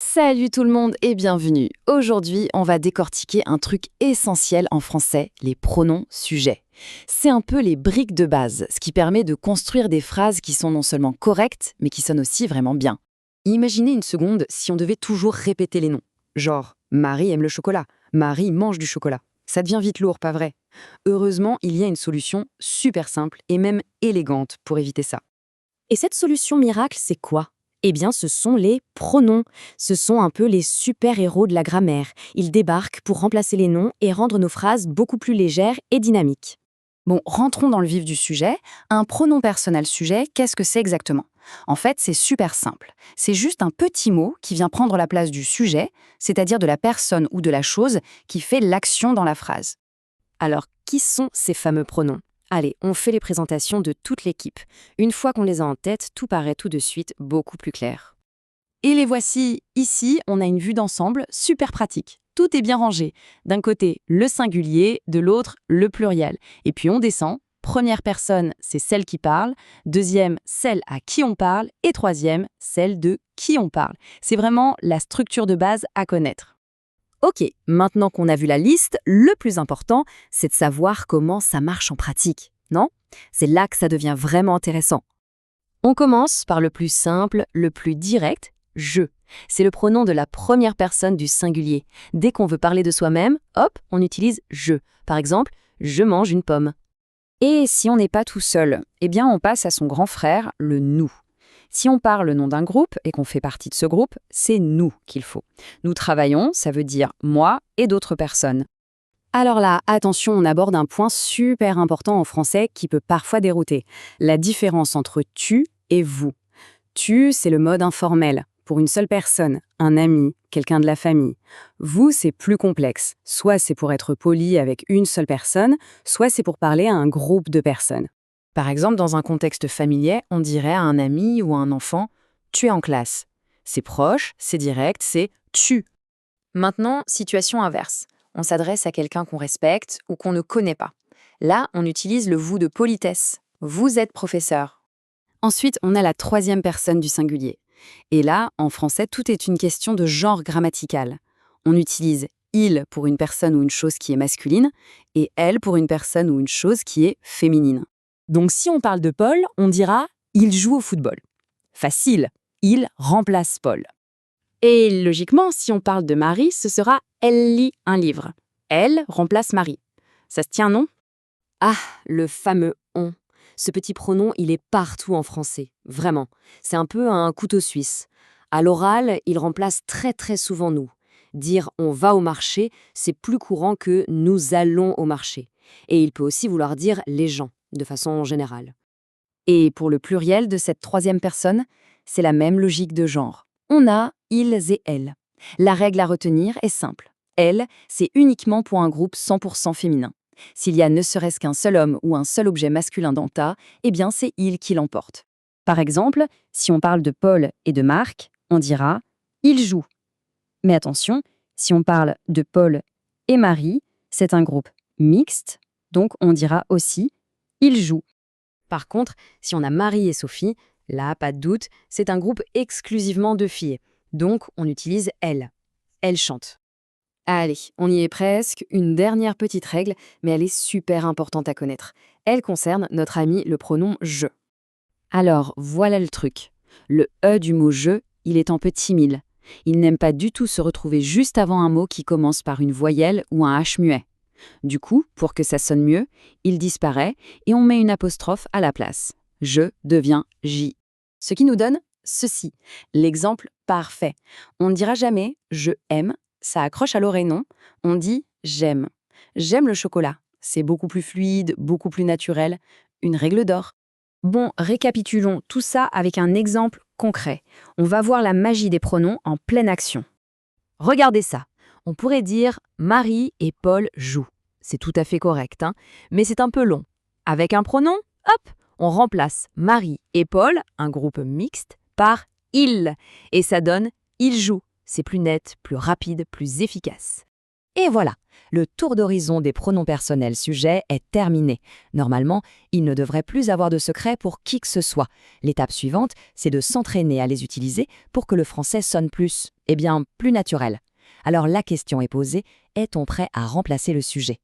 Salut tout le monde et bienvenue. Aujourd'hui, on va décortiquer un truc essentiel en français, les pronoms sujets. C'est un peu les briques de base, ce qui permet de construire des phrases qui sont non seulement correctes, mais qui sonnent aussi vraiment bien. Imaginez une seconde si on devait toujours répéter les noms. Genre, Marie aime le chocolat, Marie mange du chocolat. Ça devient vite lourd, pas vrai? Heureusement, il y a une solution super simple et même élégante pour éviter ça. Et cette solution miracle, c'est quoi? Eh bien, ce sont les pronoms. Ce sont un peu les super-héros de la grammaire. Ils débarquent pour remplacer les noms et rendre nos phrases beaucoup plus légères et dynamiques. Bon, rentrons dans le vif du sujet. Un pronom personnel sujet, qu'est-ce que c'est exactement? En fait, c'est super simple. C'est juste un petit mot qui vient prendre la place du sujet, c'est-à-dire de la personne ou de la chose qui fait l'action dans la phrase. Alors, qui sont ces fameux pronoms? Allez, on fait les présentations de toute l'équipe. Une fois qu'on les a en tête, tout paraît tout de suite beaucoup plus clair. Et les voici. Ici, on a une vue d'ensemble super pratique. Tout est bien rangé. D'un côté, le singulier, de l'autre, le pluriel. Et puis on descend. Première personne, c'est celle qui parle. Deuxième, celle à qui on parle. Et troisième, celle de qui on parle. C'est vraiment la structure de base à connaître. Ok, maintenant qu'on a vu la liste, le plus important, c'est de savoir comment ça marche en pratique, non? C'est là que ça devient vraiment intéressant. On commence par le plus simple, le plus direct, je. C'est le pronom de la première personne du singulier. Dès qu'on veut parler de soi-même, hop, on utilise je. Par exemple, je mange une pomme. Et si on n'est pas tout seul, eh bien on passe à son grand frère, le nous. Si on parle le nom d'un groupe et qu'on fait partie de ce groupe, c'est nous qu'il faut. Nous travaillons, ça veut dire moi et d'autres personnes. Alors là, attention, on aborde un point super important en français qui peut parfois dérouter. La différence entre tu et vous. Tu, c'est le mode informel, pour une seule personne, un ami, quelqu'un de la famille. Vous, c'est plus complexe. Soit c'est pour être poli avec une seule personne, soit c'est pour parler à un groupe de personnes. Par exemple, dans un contexte familier, on dirait à un ami ou à un enfant « tu es en classe ». C'est proche, c'est direct, c'est « tu ». Maintenant, situation inverse. On s'adresse à quelqu'un qu'on respecte ou qu'on ne connaît pas. Là, on utilise le « vous » de politesse. Vous êtes professeur. Ensuite, on a la troisième personne du singulier. Et là, en français, tout est une question de genre grammatical. On utilise « il » pour une personne ou une chose qui est masculine et « elle » pour une personne ou une chose qui est féminine. Donc si on parle de Paul, on dira « il joue au football ». Facile, il remplace Paul. Et logiquement, si on parle de Marie, ce sera « elle lit un livre ». Elle remplace Marie. Ça se tient, non? Ah, le fameux on. Ce petit pronom, il est partout en français, vraiment. C'est un peu un couteau suisse. À l'oral, il remplace très souvent nous. Dire on va au marché, c'est plus courant que nous allons au marché. Et il peut aussi vouloir dire les gens, de façon générale. Et pour le pluriel de cette troisième personne, c'est la même logique de genre. On a ils et elles. La règle à retenir est simple. Elle, c'est uniquement pour un groupe 100% féminin. S'il y a ne serait-ce qu'un seul homme ou un seul objet masculin dans ta, eh bien c'est il qui l'emporte. Par exemple, si on parle de Paul et de Marc, on dira « ils jouent ». Mais attention, si on parle de Paul et Marie, c'est un groupe mixte, donc on dira aussi « ils jouent ». Par contre, si on a Marie et Sophie, là, pas de doute, c'est un groupe exclusivement de filles. Donc, on utilise elles. Elles chantent. Allez, on y est presque. Une dernière petite règle, mais elle est super importante à connaître. Elle concerne notre ami le pronom « je ». Alors, voilà le truc. Le « e » du mot « je », il est un peu timide. Il n'aime pas du tout se retrouver juste avant un mot qui commence par une voyelle ou un H muet. Du coup, pour que ça sonne mieux, il disparaît et on met une apostrophe à la place. Je devient J. Ce qui nous donne ceci, l'exemple parfait. On ne dira jamais « je aime », ça accroche à l'oreille, non? On dit « j'aime ». J'aime le chocolat. C'est beaucoup plus fluide, beaucoup plus naturel. Une règle d'or. Bon, récapitulons tout ça avec un exemple concret. On va voir la magie des pronoms en pleine action. Regardez ça. On pourrait dire Marie et Paul jouent. C'est tout à fait correct, hein, mais c'est un peu long. Avec un pronom, hop, on remplace Marie et Paul, un groupe mixte, par il. Et ça donne ils jouent. C'est plus net, plus rapide, plus efficace. Et voilà, le tour d'horizon des pronoms personnels sujets est terminé. Normalement, il ne devrait plus avoir de secret pour qui que ce soit. L'étape suivante, c'est de s'entraîner à les utiliser pour que le français sonne plus, plus naturel. Alors la question est posée, est-on prêt à remplacer le sujet ?